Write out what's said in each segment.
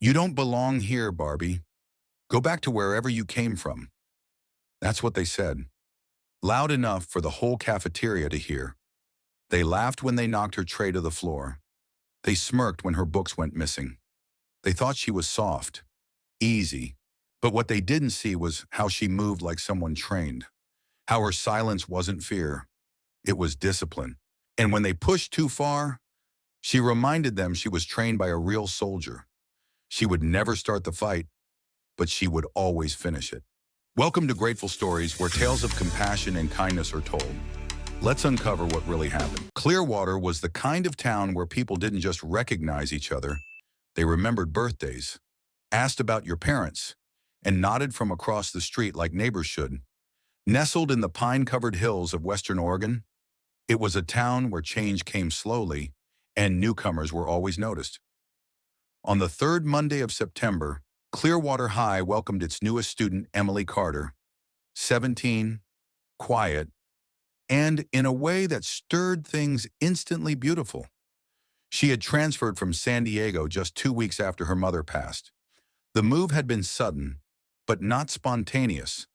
"You don't belong here, Barbie. Go back to wherever you came from." That's what they said, loud enough for the whole cafeteria to hear. They laughed when they knocked her tray to the floor. They smirked when her books went missing. They thought she was soft, easy, but what they didn't see was how she moved like someone trained, how her silence wasn't fear, it was discipline. And when they pushed too far, she reminded them she was trained by a real soldier. She would never start the fight, but she would always finish it. Welcome to Grateful Stories, where tales of compassion and kindness are told. Let's uncover what really happened. Clearwater was the kind of town where people didn't just recognize each other, they remembered birthdays, asked about your parents, and nodded from across the street like neighbors should. Nestled in the pine-covered hills of Western Oregon, it was a town where change came slowly and newcomers were always noticed. On the third Monday of September, Clearwater High welcomed its newest student, Emily Carter, 17, quiet, and in a way that stirred things instantly beautiful. She had transferred from San Diego just 2 weeks after her mother passed. The move had been sudden, but not spontaneous.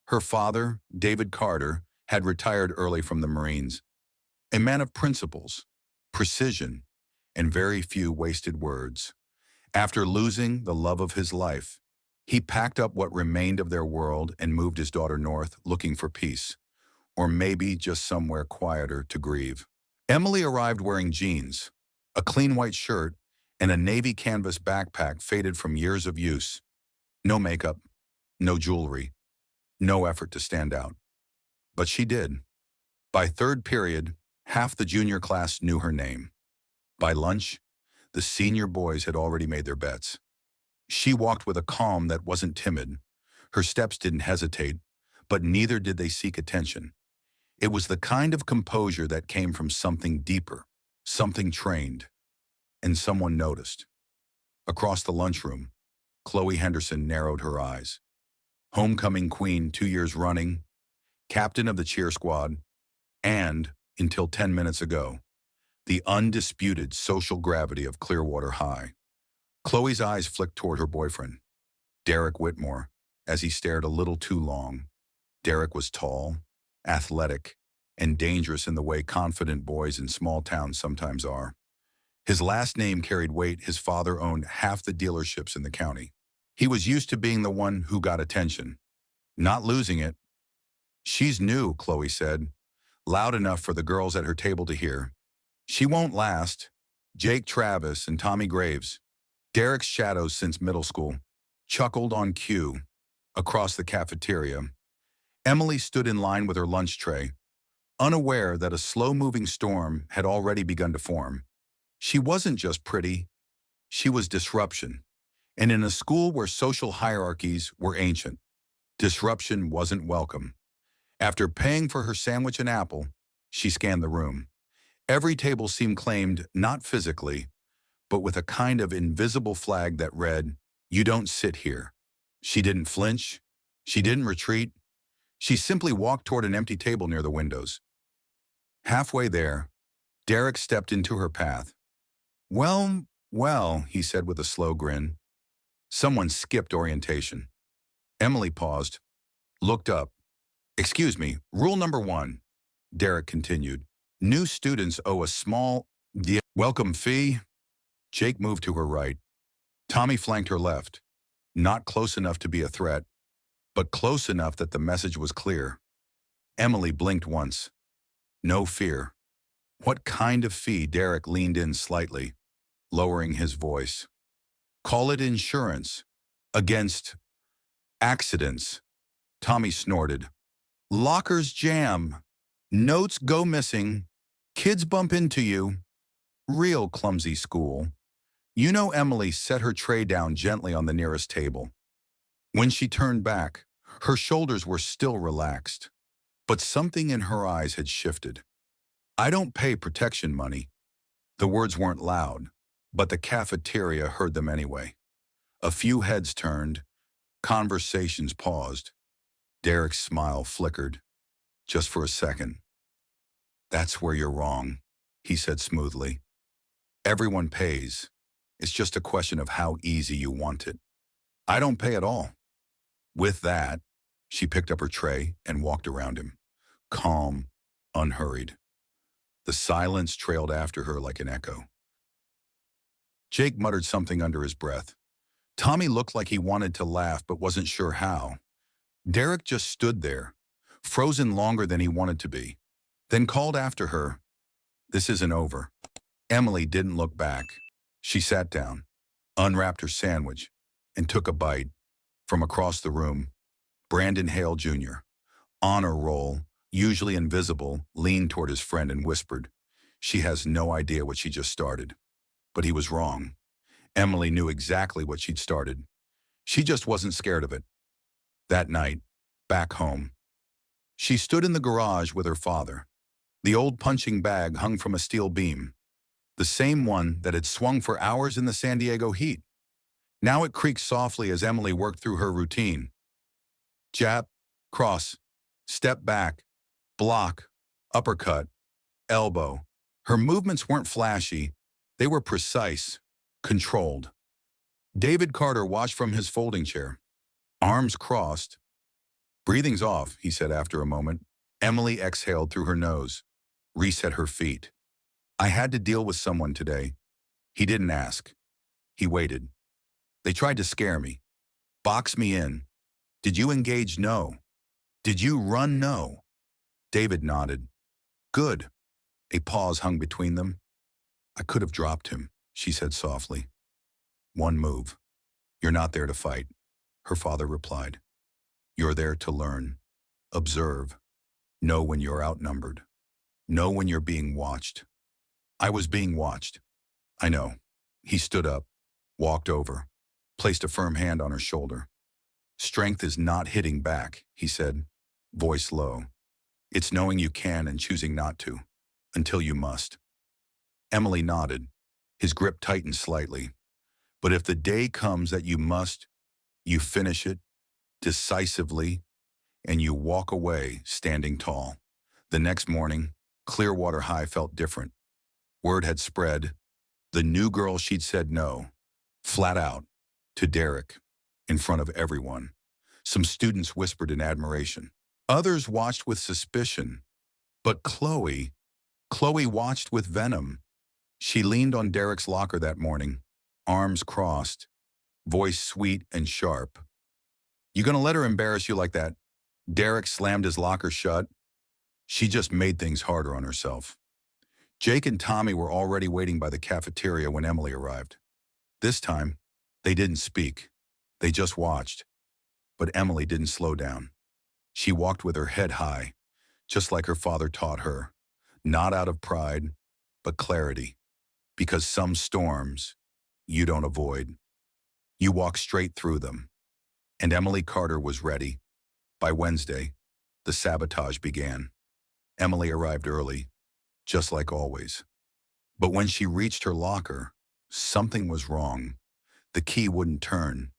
Her father, David Carter, had retired early from the Marines, a man of principles, precision, and very few wasted words. After losing the love of his life, he packed up what remained of their world and moved his daughter north, looking for peace, or maybe just somewhere quieter to grieve. Emily arrived wearing jeans, a clean white shirt, and a navy canvas backpack faded from years of use. No makeup, no jewelry, no effort to stand out. But she did. By third period, half the junior class knew her name. By lunch, the senior boys had already made their bets. She walked with a calm that wasn't timid. Her steps didn't hesitate, but neither did they seek attention. It was the kind of composure that came from something deeper, something trained, and someone noticed. Across the lunchroom, Chloe Henderson narrowed her eyes. Homecoming queen 2 years running, captain of the cheer squad, and, until 10 minutes ago, the undisputed social gravity of Clearwater High. Chloe's eyes flicked toward her boyfriend, Derek Whitmore, as he stared a little too long. Derek was tall, athletic, and dangerous in the way confident boys in small towns sometimes are. His last name carried weight. His father owned half the dealerships in the county. He was used to being the one who got attention, not losing it. "She's new," Chloe said, loud enough for the girls at her table to hear. "She won't last." Jake Travis and Tommy Graves, Derek's shadows since middle school, chuckled on cue. Across the cafeteria, Emily stood in line with her lunch tray, unaware that a slow-moving storm had already begun to form. She wasn't just pretty, she was disruption. And in a school where social hierarchies were ancient, disruption wasn't welcome. After paying for her sandwich and apple, she scanned the room. Every table seemed claimed not physically, but with a kind of invisible flag that read, "You don't sit here." She didn't flinch. She didn't retreat. She simply walked toward an empty table near the windows. Halfway there, Derek stepped into her path. Well, he said with a slow grin. Someone skipped orientation. Emily paused, looked up. "Excuse me, rule number 1, Derek continued. New students owe a small welcome fee." Jake moved to her right. Tommy flanked her left. Not close enough to be a threat, but close enough that the message was clear. Emily blinked once. No fear. "What kind of fee?" Derek leaned in slightly, lowering his voice. "Call it insurance. Against accidents." Tommy snorted. "Lockers jam. Notes go missing. Kids bump into you. Real clumsy school." You know, Emily set her tray down gently on the nearest table. When she turned back, her shoulders were still relaxed, but something in her eyes had shifted. "I don't pay protection money." The words weren't loud, but the cafeteria heard them anyway. A few heads turned, conversations paused. Derek's smile flickered, just for a second. "That's where you're wrong," he said smoothly. "Everyone pays, It's just a question of how easy you want it. I don't pay at all. With that, she picked up her tray and walked around him, calm, unhurried. The silence trailed after her like an echo. Jake muttered something under his breath. Tommy looked like he wanted to laugh but wasn't sure how. Derek just stood there, frozen longer than he wanted to be, then called after her, "This isn't over." Emily didn't look back. She sat down, unwrapped her sandwich, and took a bite. From across the room, Brandon Hale Jr., honor roll, usually invisible, leaned toward his friend and whispered, "She has no idea what she just started." But he was wrong. Emily knew exactly what she'd started. She just wasn't scared of it. That night, back home, she stood in the garage with her father. The old punching bag hung from a steel beam, the same one that had swung for hours in the San Diego heat. Now it creaked softly as Emily worked through her routine. Jab, cross, step back, block, uppercut, elbow. Her movements weren't flashy. They were precise, controlled. David Carter watched from his folding chair, arms crossed. "Breathing's off," he said after a moment. Emily exhaled through her nose, reset her feet. "I had to deal with someone today." He didn't ask. He waited. "They tried to scare me, box me in. Did you engage? No. Did you run? No." David nodded. "Good." A pause hung between them. "I could have dropped him," she said softly. "One move. You're not there to fight," her father replied. "You're there to learn, observe, know when you're outnumbered, know when you're being watched." "I was being watched." "I know." He stood up, walked over, placed a firm hand on her shoulder. "Strength is not hitting back," he said, voice low. "It's knowing you can and choosing not to, until you must." Emily nodded. His grip tightened slightly. "But if the day comes that you must, you finish it decisively, and you walk away standing tall." The next morning, Clearwater High felt different. Word had spread. The new girl she'd said no, flat out, to Derek, in front of everyone. Some students whispered in admiration. Others watched with suspicion. But Chloe watched with venom. She leaned on Derek's locker that morning, arms crossed, voice sweet and sharp. "You gonna let her embarrass you like that?" Derek slammed his locker shut. She just made things harder on herself. Jake and Tommy were already waiting by the cafeteria when Emily arrived. This time, they didn't speak. They just watched. But Emily didn't slow down. She walked with her head high, just like her father taught her. Not out of pride, but clarity. Because some storms, you don't avoid. You walk straight through them. And Emily Carter was ready. By Wednesday, the sabotage began. Emily arrived early, just like always. But when she reached her locker, something was wrong. The key wouldn't turn.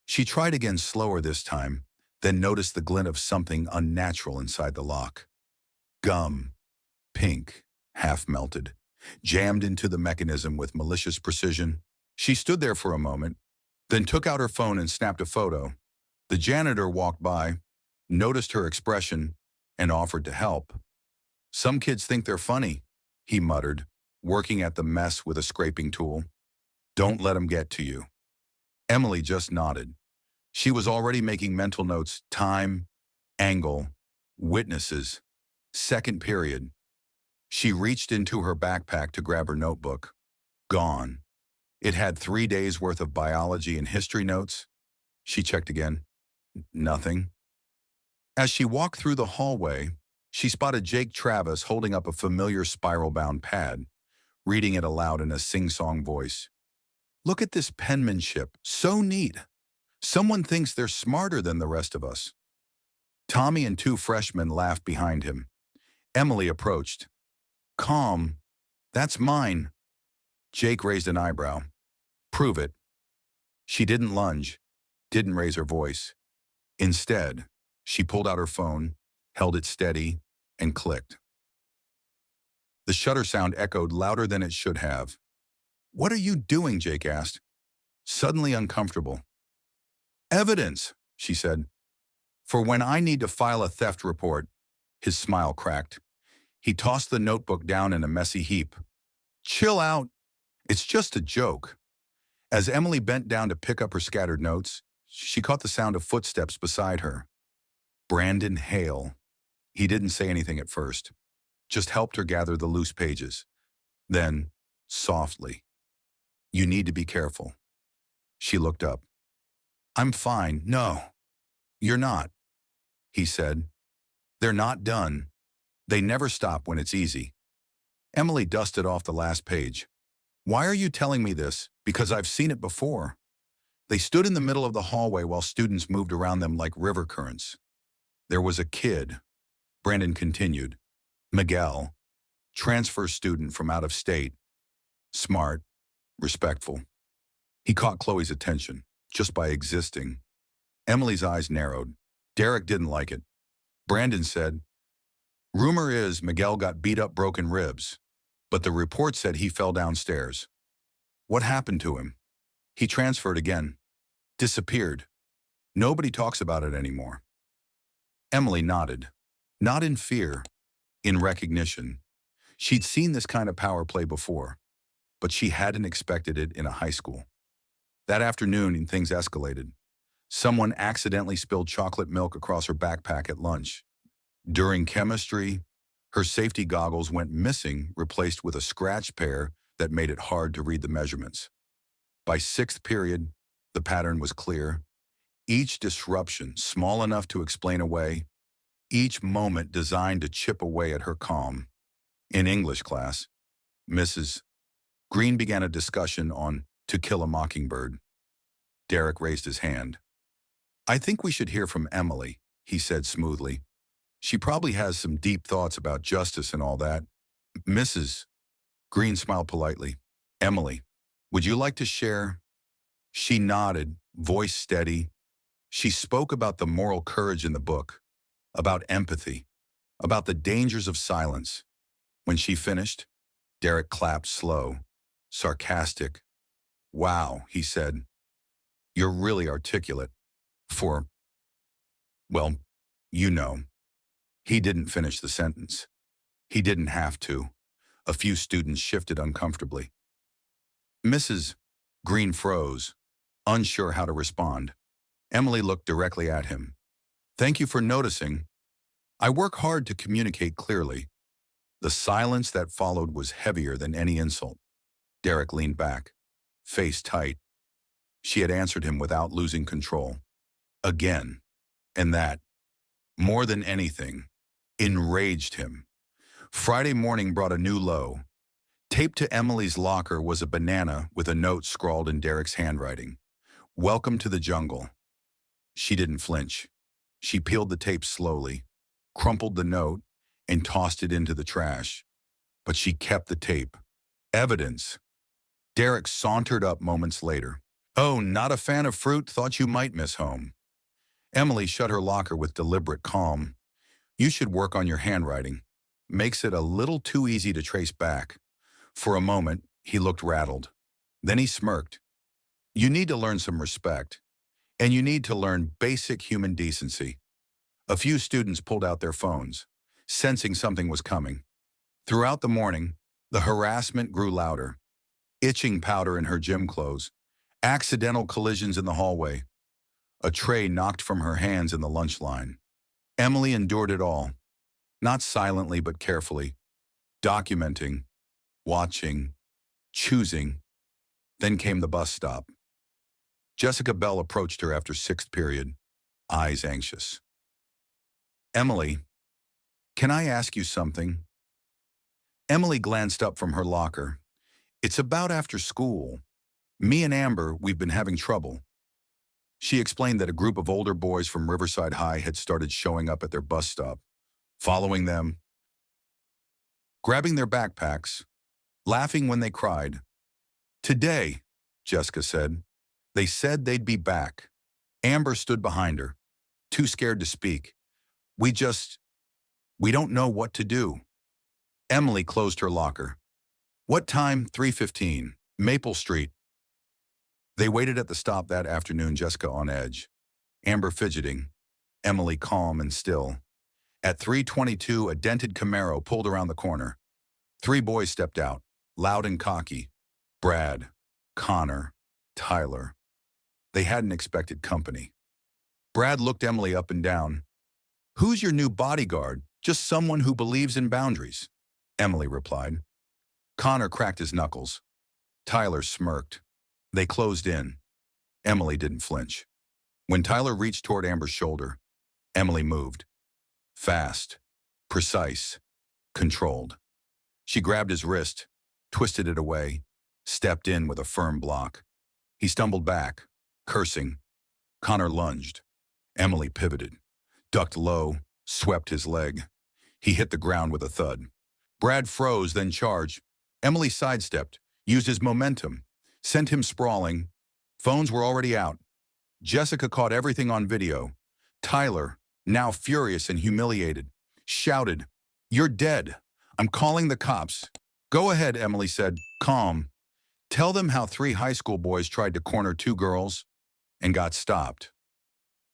She tried again slower this time, then noticed the glint of something unnatural inside the lock. Gum, pink, half melted, jammed into the mechanism with malicious precision. She stood there for a moment, then took out her phone and snapped a photo. The janitor walked by, noticed her expression, and offered to help. "Some kids think they're funny," he muttered, working at the mess with a scraping tool. "Don't let them get to you." Emily just nodded. She was already making mental notes: time, angle, witnesses, second period. She reached into her backpack to grab her notebook. Gone. It had 3 days' worth of biology and history notes. She checked again. Nothing. As she walked through the hallway, she spotted Jake Travis holding up a familiar spiral-bound pad, reading it aloud in a sing-song voice. "Look at this penmanship. So neat. Someone thinks they're smarter than the rest of us." Tommy and 2 freshmen laughed behind him. Emily approached. "Calm. That's mine." Jake raised an eyebrow. "Prove it." She didn't lunge, didn't raise her voice. Instead, she pulled out her phone, held it steady, and clicked. The shutter sound echoed louder than it should have. "What are you doing?" Jake asked, suddenly uncomfortable. "Evidence," she said. "For when I need to file a theft report." His smile cracked. He tossed the notebook down in a messy heap. "Chill out. It's just a joke." As Emily bent down to pick up her scattered notes, she caught the sound of footsteps beside her. Brandon Hale. He didn't say anything at first, just helped her gather the loose pages. Then, softly, "You need to be careful." She looked up. "I'm fine." "No, you're not," he said. "They're not done. They never stop when it's easy." Emily dusted off the last page. "Why are you telling me this?" "Because I've seen it before." They stood in the middle of the hallway while students moved around them like river currents. "There was a kid," Brandon continued. "Miguel, transfer student from out of state. Smart, respectful. He caught Chloe's attention, just by existing." Emily's eyes narrowed. Derek didn't like it. Brandon said, "Rumor is Miguel got beat up, broken ribs, but the report said he fell downstairs." "What happened to him?" "He transferred again. Disappeared. Nobody talks about it anymore." Emily nodded. Not in fear, in recognition. She'd seen this kind of power play before, but she hadn't expected it in a high school. That afternoon, things escalated. Someone accidentally spilled chocolate milk across her backpack at lunch. During chemistry, her safety goggles went missing, replaced with a scratch pair that made it hard to read the measurements. By sixth period, the pattern was clear. Each disruption small enough to explain away, each moment designed to chip away at her calm. In English class, Mrs. Green began a discussion on To Kill a Mockingbird. Derek raised his hand. "I think we should hear from Emily," he said smoothly. "She probably has some deep thoughts about justice and all that." Mrs. Green smiled politely. "Emily, would you like to share?" She nodded, voice steady. She spoke about the moral courage in the book, about empathy, about the dangers of silence. When she finished, Derek clapped slow, sarcastic. "Wow," he said. "You're really articulate. For, well, you know." He didn't finish the sentence. He didn't have to. A few students shifted uncomfortably. Mrs. Green froze, unsure how to respond. Emily looked directly at him. "Thank you for noticing. I work hard to communicate clearly." The silence that followed was heavier than any insult. Derek leaned back, face tight. She had answered him without losing control. Again. And that, more than anything, enraged him. Friday morning brought a new low. Taped to Emily's locker was a banana with a note scrawled in Derek's handwriting. "Welcome to the jungle." She didn't flinch. She peeled the tape slowly, crumpled the note, and tossed it into the trash. But she kept the tape. Evidence. Derek sauntered up moments later. "Oh, not a fan of fruit? Thought you might miss home." Emily shut her locker with deliberate calm. "You should work on your handwriting. Makes it a little too easy to trace back." For a moment, he looked rattled. Then he smirked. "You need to learn some respect. And you need to learn basic human decency." A few students pulled out their phones, sensing something was coming. Throughout the morning, the harassment grew louder. Itching powder in her gym clothes, accidental collisions in the hallway, a tray knocked from her hands in the lunch line. Emily endured it all, not silently but carefully, documenting, watching, choosing. Then came the bus stop. Jessica Bell approached her after sixth period, eyes anxious. "Emily, can I ask you something?" Emily glanced up from her locker. "It's about after school. Me and Amber, we've been having trouble." She explained that a group of older boys from Riverside High had started showing up at their bus stop, following them, grabbing their backpacks, laughing when they cried. "Today," Jessica said. "They said they'd be back." Amber stood behind her, too scared to speak. We don't know what to do." Emily closed her locker. "What time?" 3:15. Maple Street. They waited at the stop that afternoon, Jessica on edge, Amber fidgeting, Emily calm and still. At 3:22, a dented Camaro pulled around the corner. Three boys stepped out, loud and cocky. Brad, Connor, Tyler. They hadn't expected company. Brad looked Emily up and down. "Who's your new bodyguard? Just someone who believes in boundaries," Emily replied. Connor cracked his knuckles. Tyler smirked. They closed in. Emily didn't flinch. When Tyler reached toward Amber's shoulder, Emily moved. Fast, precise, controlled. She grabbed his wrist, twisted it away, stepped in with a firm block. He stumbled back, cursing. Connor lunged. Emily pivoted, ducked low, swept his leg. He hit the ground with a thud. Brad froze, then charged. Emily sidestepped, used his momentum, sent him sprawling. Phones were already out. Jessica caught everything on video. Tyler, now furious and humiliated, shouted, "You're dead. I'm calling the cops." "Go ahead," Emily said, calm. "Tell them how 3 high school boys tried to corner 2 girls and got stopped."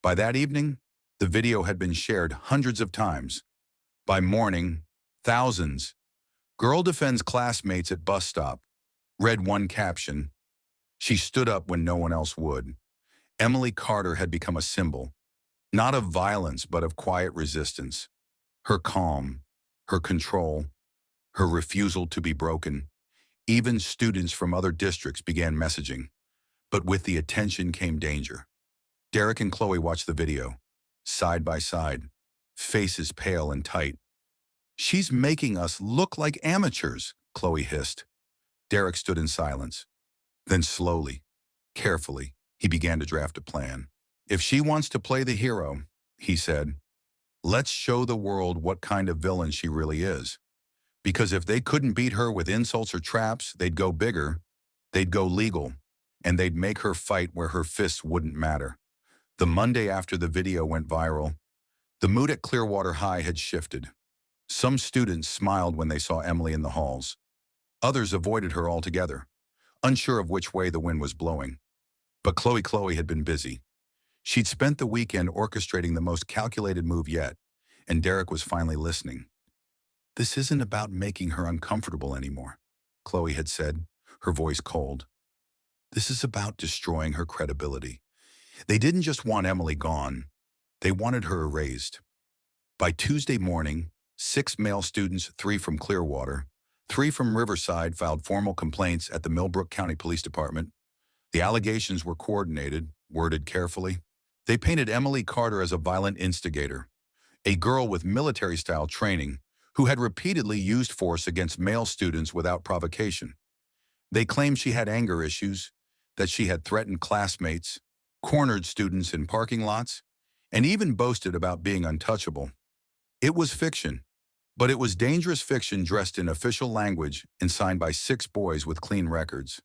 By that evening, the video had been shared hundreds of times. By morning, thousands. "Girl defends classmates at bus stop," read one caption. She stood up when no one else would. Emily Carter had become a symbol, not of violence but of quiet resistance. Her calm, her control, her refusal to be broken. Even students from other districts began messaging. But with the attention came danger. Derek and Chloe watched the video, side by side, faces pale and tight. "She's making us look like amateurs," Chloe hissed. Derek stood in silence. Then slowly, carefully, he began to draft a plan. "If she wants to play the hero," he said, "let's show the world what kind of villain she really is. Because if they couldn't beat her with insults or traps, they'd go bigger, they'd go legal, and they'd make her fight where her fists wouldn't matter." The Monday after the video went viral, the mood at Clearwater High had shifted. Some students smiled when they saw Emily in the halls. Others avoided her altogether, unsure of which way the wind was blowing. But Chloe had been busy. She'd spent the weekend orchestrating the most calculated move yet, and Derek was finally listening. "This isn't about making her uncomfortable anymore," Chloe had said, her voice cold. "This is about destroying her credibility." They didn't just want Emily gone, they wanted her erased. By Tuesday morning, 6 male students, 3 from Clearwater, 3 from Riverside, filed formal complaints at the Millbrook County Police Department. The allegations were coordinated, worded carefully. They painted Emily Carter as a violent instigator, a girl with military-style training who had repeatedly used force against male students without provocation. They claimed she had anger issues, that she had threatened classmates, cornered students in parking lots, and even boasted about being untouchable. It was fiction, but it was dangerous fiction dressed in official language and signed by 6 boys with clean records.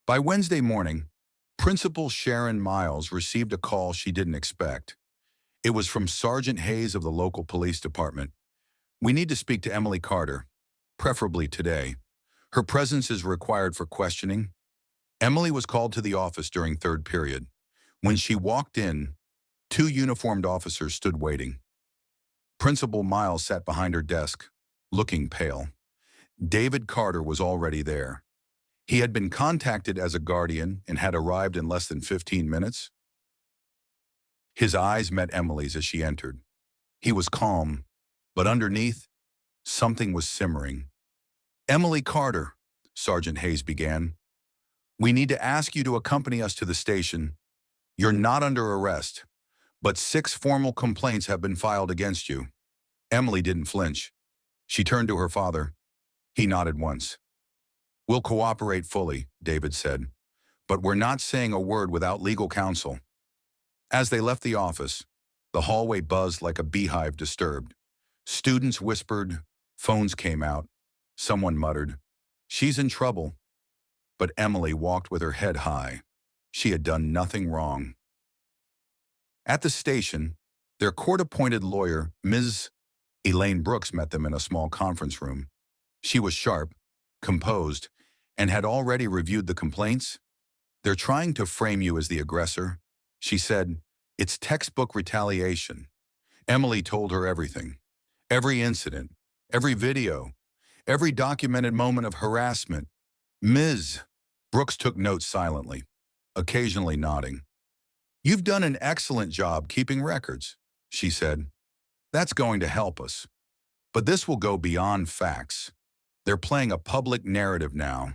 By Wednesday morning, Principal Sharon Miles received a call she didn't expect. It was from Sergeant Hayes of the local police department. "We need to speak to Emily Carter, preferably today. Her presence is required for questioning." Emily was called to the office during 3rd period. When she walked in, 2 uniformed officers stood waiting. Principal Miles sat behind her desk, looking pale. David Carter was already there. He had been contacted as a guardian and had arrived in less than 15 minutes. His eyes met Emily's as she entered. He was calm, but underneath, something was simmering. "Emily Carter," Sergeant Hayes began, "we need to ask you to accompany us to the station. You're not under arrest, but 6 formal complaints have been filed against you." Emily didn't flinch. She turned to her father. He nodded once. "We'll cooperate fully," David said, "but we're not saying a word without legal counsel." As they left the office, the hallway buzzed like a beehive disturbed. Students whispered, phones came out. Someone muttered, "She's in trouble." But Emily walked with her head high. She had done nothing wrong. At the station, their court-appointed lawyer, Ms. Elaine Brooks, met them in a small conference room. She was sharp, composed, and had already reviewed the complaints. They're trying to frame you as the aggressor. She said, it's textbook retaliation. Emily told her everything. Every incident, every video, every documented moment of harassment. Ms. Brooks took notes silently, occasionally nodding. You've done an excellent job keeping records, she said. That's going to help us. But this will go beyond facts. They're playing a public narrative now.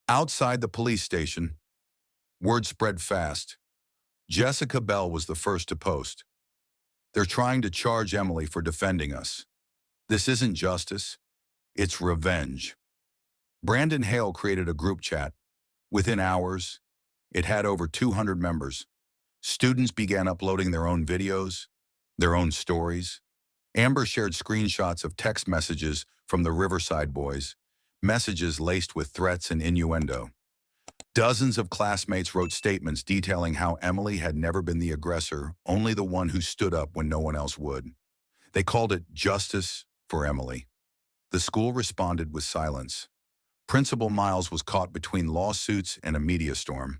Outside the police station, word spread fast. Jessica Bell was the first to post. They're trying to charge Emily for defending us. This isn't justice, it's revenge. Brandon Hale created a group chat. Within hours, it had over 200 members. Students began uploading their own videos, their own stories. Amber shared screenshots of text messages from the Riverside boys, messages laced with threats and innuendo. Dozens of classmates wrote statements detailing how Emily had never been the aggressor, only the one who stood up when no one else would. They called it justice for Emily. The school responded with silence. Principal Miles was caught between lawsuits and a media storm.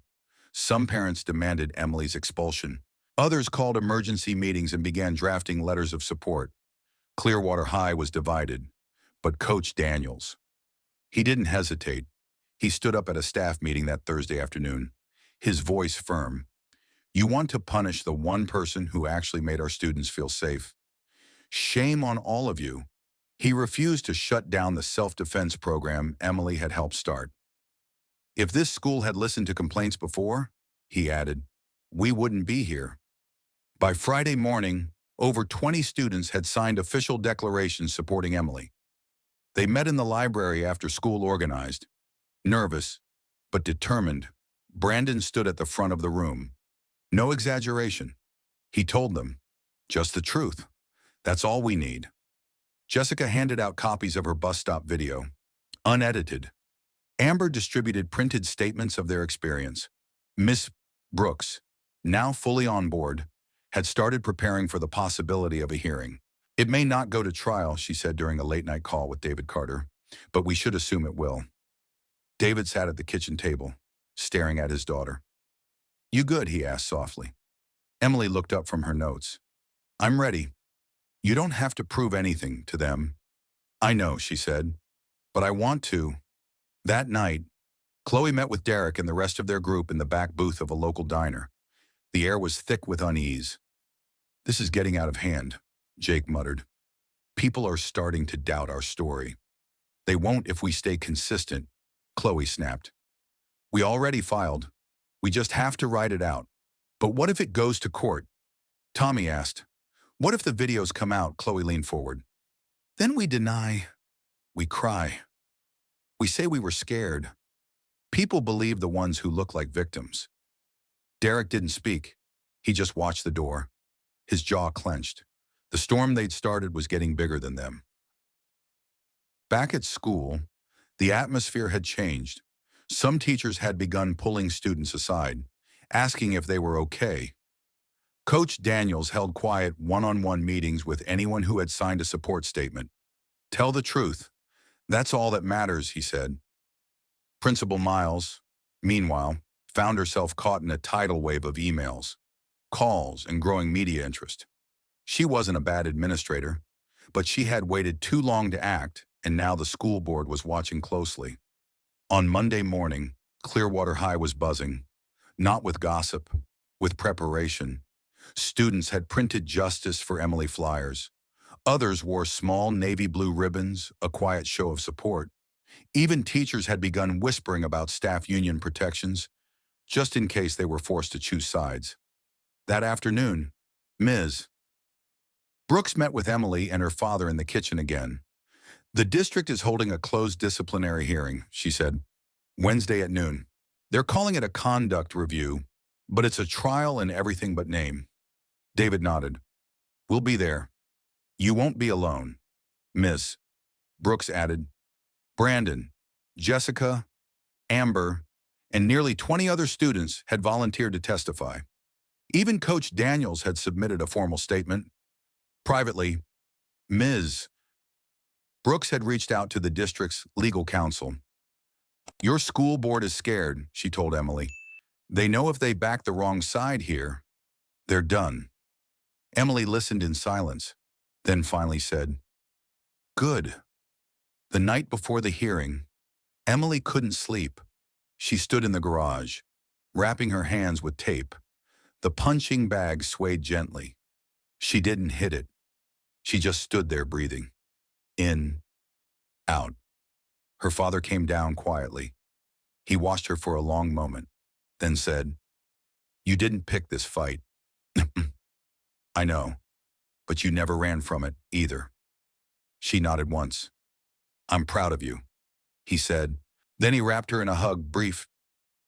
Some parents demanded Emily's expulsion. Others called emergency meetings and began drafting letters of support. Clearwater High was divided, but Coach Daniels, he didn't hesitate. He stood up at a staff meeting that Thursday afternoon, his voice firm. You want to punish the one person who actually made our students feel safe. Shame on all of you. He refused to shut down the self-defense program Emily had helped start. If this school had listened to complaints before, he added, we wouldn't be here. By Friday morning, over 20 students had signed official declarations supporting Emily. They met in the library after school organized. Nervous, but determined, Brandon stood at the front of the room. No exaggeration. He told them, just the truth. That's all we need. Jessica handed out copies of her bus stop video, unedited. Amber distributed printed statements of their experience. Miss Brooks, now fully on board, had started preparing for the possibility of a hearing. It may not go to trial, she said during a late-night call with David Carter, but we should assume it will. David sat at the kitchen table, staring at his daughter. You good? He asked softly. Emily looked up from her notes. I'm ready. You don't have to prove anything to them. I know, she said, but I want to. That night, Chloe met with Derek and the rest of their group in the back booth of a local diner. The air was thick with unease. This is getting out of hand, Jake muttered. People are starting to doubt our story. They won't if we stay consistent, Chloe snapped. We already filed. We just have to write it out. But what if it goes to court? Tommy asked. What if the videos come out? Chloe leaned forward. Then we deny. We cry. We say we were scared. People believe the ones who look like victims. Derek didn't speak. He just watched the door. His jaw clenched. The storm they'd started was getting bigger than them. Back at school, the atmosphere had changed. Some teachers had begun pulling students aside, asking if they were okay. Coach Daniels held quiet one-on-one meetings with anyone who had signed a support statement. Tell the truth. That's all that matters, he said. Principal Miles, meanwhile, found herself caught in a tidal wave of emails, calls, and growing media interest. She wasn't a bad administrator, but she had waited too long to act, and now the school board was watching closely. On Monday morning, Clearwater High was buzzing, not with gossip, with preparation. Students had printed justice for Emily flyers. Others wore small navy blue ribbons, a quiet show of support. Even teachers had begun whispering about staff union protections, just in case they were forced to choose sides. That afternoon, Ms. Brooks met with Emily and her father in the kitchen again. The district is holding a closed disciplinary hearing, she said, Wednesday at noon. They're calling it a conduct review, but it's a trial in everything but name. David nodded. We'll be there. You won't be alone. Ms. Brooks added, Brandon, Jessica, Amber, and nearly 20 other students had volunteered to testify. Even Coach Daniels had submitted a formal statement. Privately, Ms. Brooks had reached out to the district's legal counsel. Your school board is scared, she told Emily. They know if they back the wrong side here, they're done. Emily listened in silence, then finally said, "Good." The night before the hearing, Emily couldn't sleep. She stood in the garage, wrapping her hands with tape. The punching bag swayed gently. She didn't hit it. She just stood there breathing. In, out. Her father came down quietly. He watched her for a long moment, then said, "You didn't pick this fight." "I know, but you never ran from it either." She nodded once. "I'm proud of you," he said. Then he wrapped her in a hug, brief,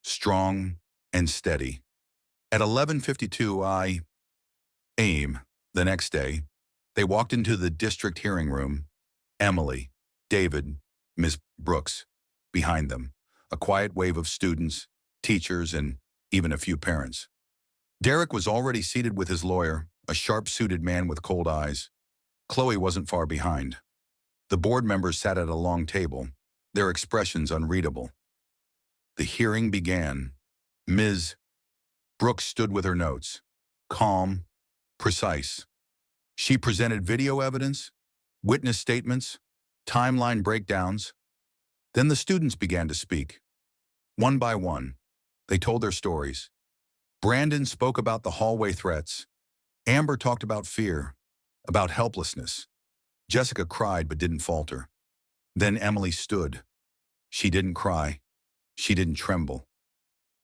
strong, and steady. At 11:52 a.m. the next day, they walked into the district hearing room. Emily, David, Miss Brooks, behind them, a quiet wave of students, teachers, and even a few parents. Derek was already seated with his lawyer, a sharp-suited man with cold eyes. Chloe wasn't far behind. The board members sat at a long table, their expressions unreadable. The hearing began. Ms. Brooks stood with her notes, calm, precise. She presented video evidence, witness statements, timeline breakdowns. Then the students began to speak. One by one, they told their stories. Brandon spoke about the hallway threats. Amber talked about fear, about helplessness. Jessica cried but didn't falter. Then Emily stood. She didn't cry. She didn't tremble.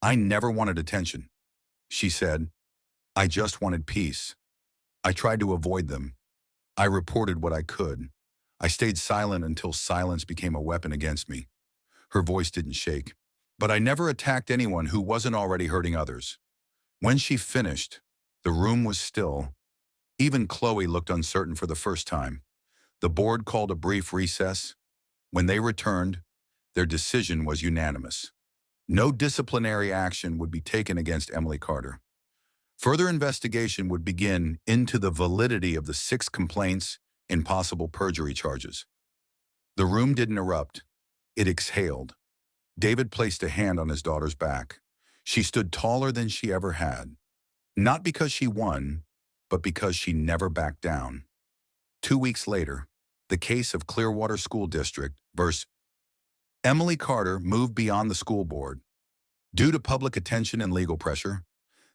"I never wanted attention," she said. "I just wanted peace. I tried to avoid them. I reported what I could. I stayed silent until silence became a weapon against me." Her voice didn't shake. "But I never attacked anyone who wasn't already hurting others." When she finished, the room was still. Even Chloe looked uncertain for the first time. The board called a brief recess. When they returned, their decision was unanimous. No disciplinary action would be taken against Emily Carter. Further investigation would begin into the validity of the 6 complaints and possible perjury charges. The room didn't erupt. It exhaled. David placed a hand on his daughter's back. She stood taller than she ever had. Not because she won, but because she never backed down. 2 weeks later, the case of Clearwater School District versus Emily Carter moved beyond the school board. Due to public attention and legal pressure,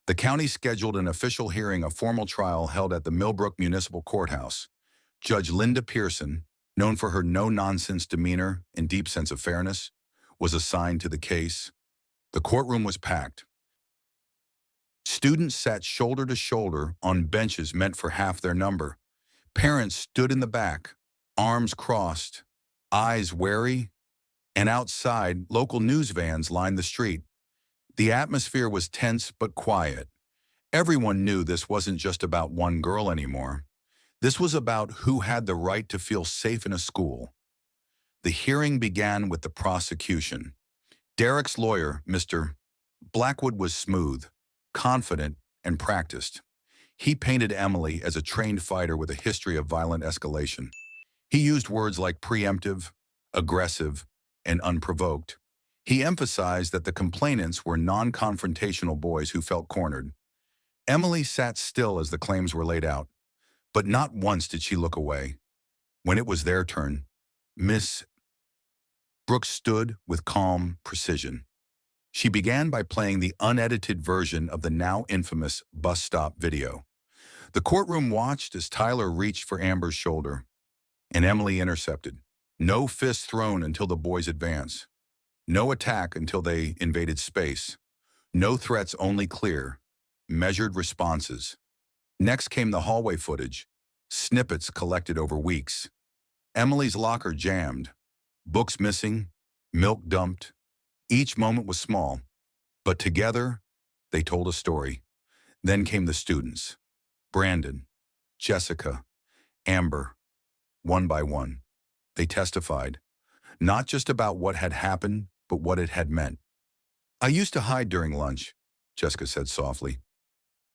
the county scheduled an official hearing, a formal trial held at the Millbrook Municipal Courthouse. Judge Linda Pearson, known for her no-nonsense demeanor and deep sense of fairness, was assigned to the case. The courtroom was packed. Students sat shoulder to shoulder on benches meant for half their number. Parents stood in the back, arms crossed, eyes wary, and outside, local news vans lined the street. The atmosphere was tense but quiet. Everyone knew this wasn't just about one girl anymore. This was about who had the right to feel safe in a school. The hearing began with the prosecution. Derek's lawyer, Mr. Blackwood, was smooth, confident, and practiced. He painted Emily as a trained fighter with a history of violent escalation. He used words like preemptive, aggressive, and unprovoked. He emphasized that the complainants were non-confrontational boys who felt cornered. Emily sat still as the claims were laid out, but not once did she look away. When it was their turn, Miss Brooks stood with calm precision. She began by playing the unedited version of the now infamous bus stop video. The courtroom watched as Tyler reached for Amber's shoulder, and Emily intercepted. No fist thrown until the boys advanced. No attack until they invaded space. No threats, only clear, measured responses. Next came the hallway footage, snippets collected over weeks. Emily's locker jammed, books missing, milk dumped. Each moment was small, but together, they told a story. Then came the students. Brandon, Jessica, Amber. One by one, they testified, not just about what had happened, but what it had meant. "I used to hide during lunch," Jessica said softly.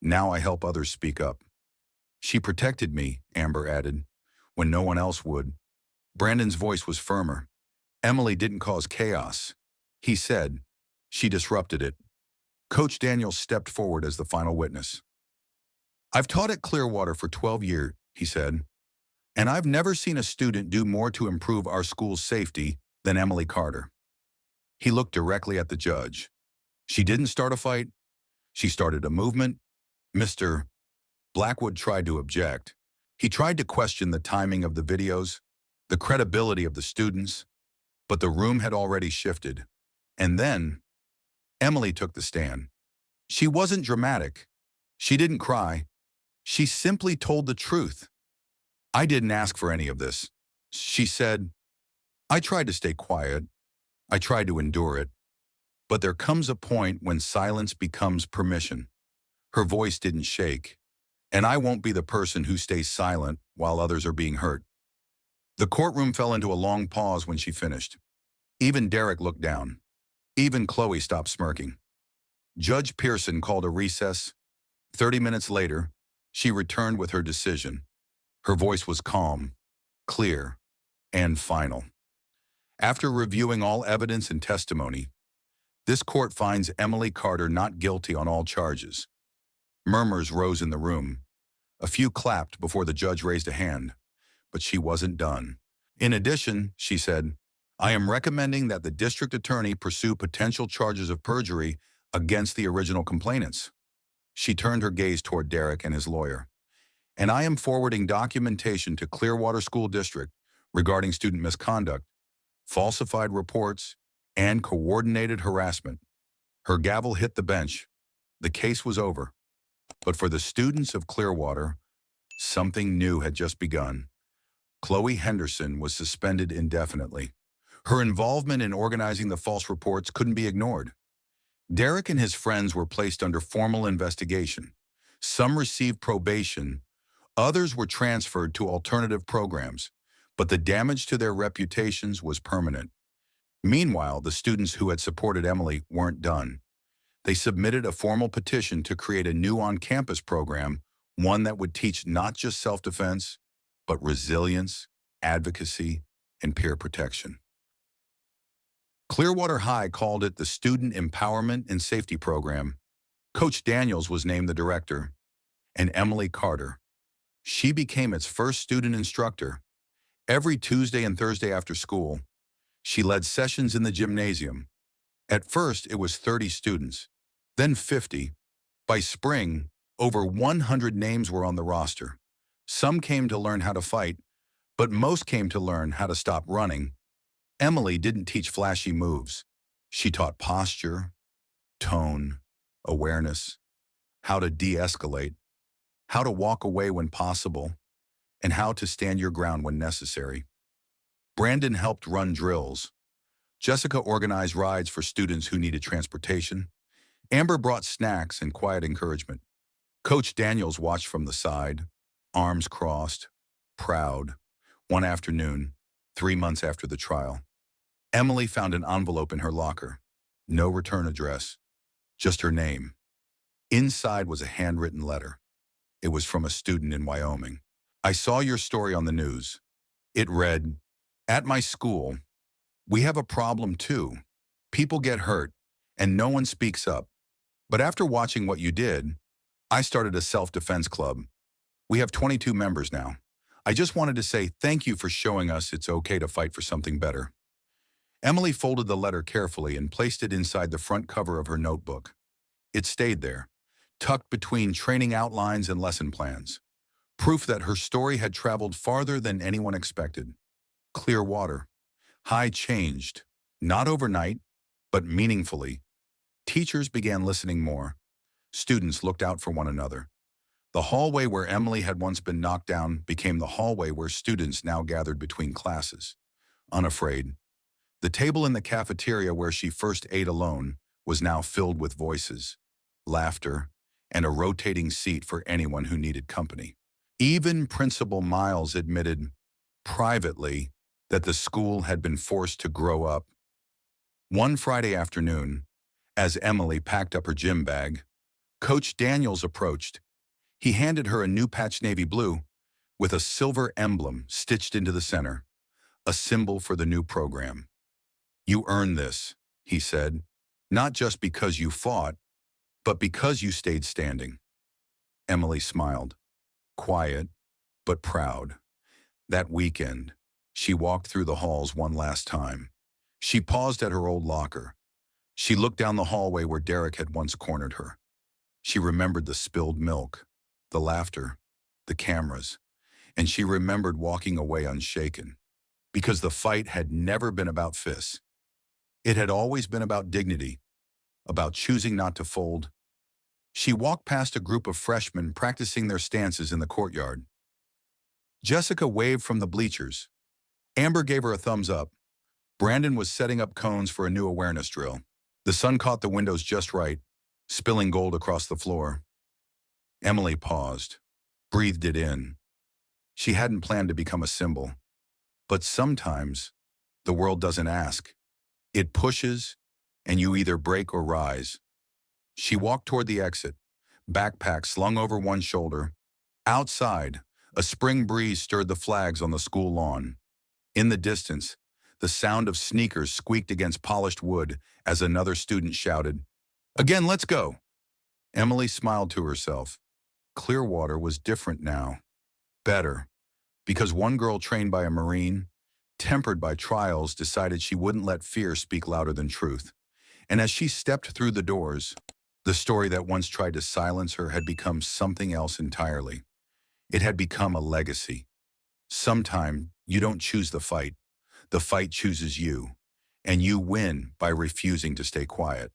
"Now I help others speak up." "She protected me," Amber added, "when no one else would." Brandon's voice was firmer. "Emily didn't cause chaos. he said. She disrupted it. Coach Daniels stepped forward as the final witness. I've taught at Clearwater for 12 years, he said, and I've never seen a student do more to improve our school's safety than Emily Carter. He looked directly at the judge. She didn't start a fight. She started a movement. Mr. Blackwood tried to object. He tried to question the timing of the videos, the credibility of the students, but the room had already shifted. And then Emily took the stand. She wasn't dramatic. She didn't cry. She simply told the truth. I didn't ask for any of this. She said, I tried to stay quiet. I tried to endure it. But there comes a point when silence becomes permission. Her voice didn't shake. And I won't be the person who stays silent while others are being hurt. The courtroom fell into a long pause when she finished. Even Derek looked down. Even Chloe stopped smirking. Judge Pearson called a recess. 30 minutes later, she returned with her decision. Her voice was calm, clear, and final. After reviewing all evidence and testimony, this court finds Emily Carter not guilty on all charges. Murmurs rose in the room. A few clapped before the judge raised a hand, but she wasn't done. In addition, she said, I am recommending that the district attorney pursue potential charges of perjury against the original complainants. She turned her gaze toward Derek and his lawyer. And I am forwarding documentation to Clearwater School District regarding student misconduct, falsified reports, and coordinated harassment. Her gavel hit the bench. The case was over. But for the students of Clearwater, something new had just begun. Chloe Henderson was suspended indefinitely. Her involvement in organizing the false reports couldn't be ignored. Derek and his friends were placed under formal investigation. Some received probation, others were transferred to alternative programs, but the damage to their reputations was permanent. Meanwhile, the students who had supported Emily weren't done. They submitted a formal petition to create a new on-campus program, one that would teach not just self-defense, but resilience, advocacy, and peer protection. Clearwater High called it the Student Empowerment and Safety Program. Coach Daniels was named the director, and Emily Carter. She became its first student instructor. Every Tuesday and Thursday after school, she led sessions in the gymnasium. At first, it was 30 students, then 50. By spring, over 100 names were on the roster. Some came to learn how to fight, but most came to learn how to stop running. Emily didn't teach flashy moves. She taught posture, tone, awareness, how to de-escalate, how to walk away when possible, and how to stand your ground when necessary. Brandon helped run drills. Jessica organized rides for students who needed transportation. Amber brought snacks and quiet encouragement. Coach Daniels watched from the side, arms crossed, proud. One afternoon, 3 months after the trial, Emily found an envelope in her locker. No return address, just her name. Inside was a handwritten letter. It was from a student in Wyoming. I saw your story on the news. It read, at my school, we have a problem too. People get hurt, and no one speaks up. But after watching what you did, I started a self-defense club. We have 22 members now. I just wanted to say thank you for showing us it's okay to fight for something better. Emily folded the letter carefully and placed it inside the front cover of her notebook. It stayed there, tucked between training outlines and lesson plans. Proof that her story had traveled farther than anyone expected. Clearwater High changed, not overnight, but meaningfully. Teachers began listening more. Students looked out for one another. The hallway where Emily had once been knocked down became the hallway where students now gathered between classes. Unafraid. The table in the cafeteria where she first ate alone was now filled with voices, laughter, and a rotating seat for anyone who needed company. Even Principal Miles admitted, privately, that the school had been forced to grow up. One Friday afternoon, as Emily packed up her gym bag, Coach Daniels approached. He handed her a new patch navy blue with a silver emblem stitched into the center, a symbol for the new program. You earned this, he said. Not just because you fought, but because you stayed standing. Emily smiled, quiet, but proud. That weekend, she walked through the halls one last time. She paused at her old locker. She looked down the hallway where Derek had once cornered her. She remembered the spilled milk, the laughter, the cameras, and she remembered walking away unshaken. Because the fight had never been about fists. It had always been about dignity, about choosing not to fold. She walked past a group of freshmen practicing their stances in the courtyard. Jessica waved from the bleachers. Amber gave her a thumbs up. Brandon was setting up cones for a new awareness drill. The sun caught the windows just right, spilling gold across the floor. Emily paused, breathed it in. She hadn't planned to become a symbol. But sometimes, the world doesn't ask. It pushes, and you either break or rise. She walked toward the exit, backpack slung over one shoulder. Outside, a spring breeze stirred the flags on the school lawn. In the distance, the sound of sneakers squeaked against polished wood as another student shouted, "Again, let's go!" Emily smiled to herself. Clearwater was different now. Better. Because one girl trained by a Marine, tempered by trials, decided she wouldn't let fear speak louder than truth. And as she stepped through the doors, the story that once tried to silence her had become something else entirely. It had become a legacy. Sometime you don't choose the fight chooses you, and you win by refusing to stay quiet.